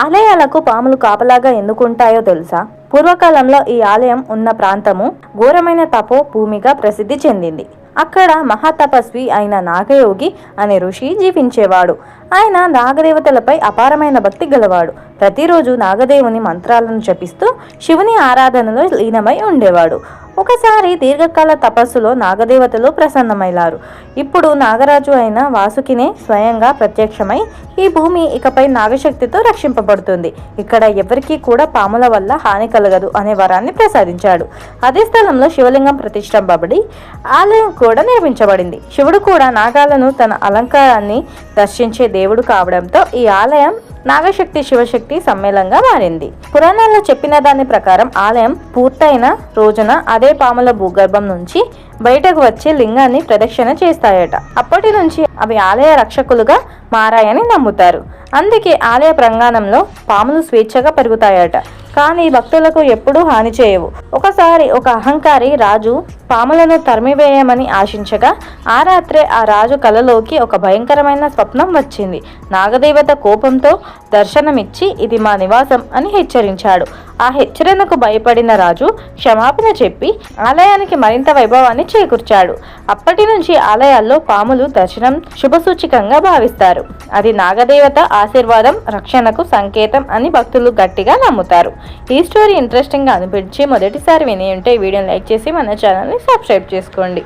ఆలయాలకు పాములు కాపలాగా ఎందుకుంటాయో తెలుసా? పూర్వకాలంలో ఈ ఆలయం ఉన్న ప్రాంతము ఘోరమైన తపో భూమిగా ప్రసిద్ధి చెందింది. అక్కడ మహాతపస్వి అయిన నాగయోగి అనే ఋషి జీవించేవాడు. ఆయన నాగదేవతలపై అపారమైన భక్తి గలవాడు. ప్రతిరోజు నాగదేవుని మంత్రాలను జపిస్తూ శివుని ఆరాధనలో లీనమై ఉండేవాడు. ఒకసారి దీర్ఘకాల తపస్సులో నాగదేవతలు ప్రసన్నమైలారు. ఇప్పుడు నాగరాజు అయిన వాసుకినే స్వయంగా ప్రత్యక్షమై ఈ భూమి ఇకపై నాగశక్తితో రక్షింపబడుతుంది, ఇక్కడ ఎవరికీ కూడా పాముల వల్ల హాని కలగదు అనే వరాన్ని ప్రసాదించాడు. అదే స్థలంలో శివలింగం ప్రతిష్ఠింపబడి ఆలయం కూడా నిర్మించబడింది. శివుడు కూడా నాగాలను తన అలంకారాన్ని దర్శించే దేవుడు కావడంతో ఈ ఆలయం నాగశక్తి శివశక్తి సమ్మేళనంగా మారింది. పురాణాల్లో చెప్పిన దాని ప్రకారం ఆలయం పూర్తయిన రోజున అదే పాముల భూగర్భం నుంచి బయటకు వచ్చి లింగాన్ని ప్రదక్షిణ చేస్తాయట. అప్పటి నుంచి అవి ఆలయ రక్షకులుగా మారాయని నమ్ముతారు. అందుకే ఆలయ ప్రాంగణంలో పాములు స్వేచ్ఛగా పెరుగుతాయట, కానీ భక్తులకు ఎప్పుడూ హాని చేయవు. ఒకసారి ఒక అహంకారి రాజు పాములను తరిమివేయమని ఆశించగా ఆ రాత్రే ఆ రాజు కలలోకి ఒక భయంకరమైన స్వప్నం వచ్చింది. నాగదేవత కోపంతో దర్శనమిచ్చి ఇది మా నివాసం అని హెచ్చరించాడు. ఆ హెచ్చరణకు భయపడిన రాజు క్షమాపణ చెప్పి ఆలయానికి మరింత వైభవాన్ని చేకూర్చాడు. అప్పటి నుంచి ఆలయాల్లో పాములు దర్శనం శుభసూచికంగా భావిస్తారు. అది నాగదేవత ఆశీర్వాదం రక్షణకు సంకేతం అని భక్తులు గట్టిగా నమ్ముతారు. ఈ స్టోరీ ఇంట్రెస్టింగ్గా అనిపించి మొదటిసారి విని ఉంటే ఈ వీడియోని లైక్ చేసి మన ఛానల్ని సబ్స్క్రైబ్ చేసుకోండి.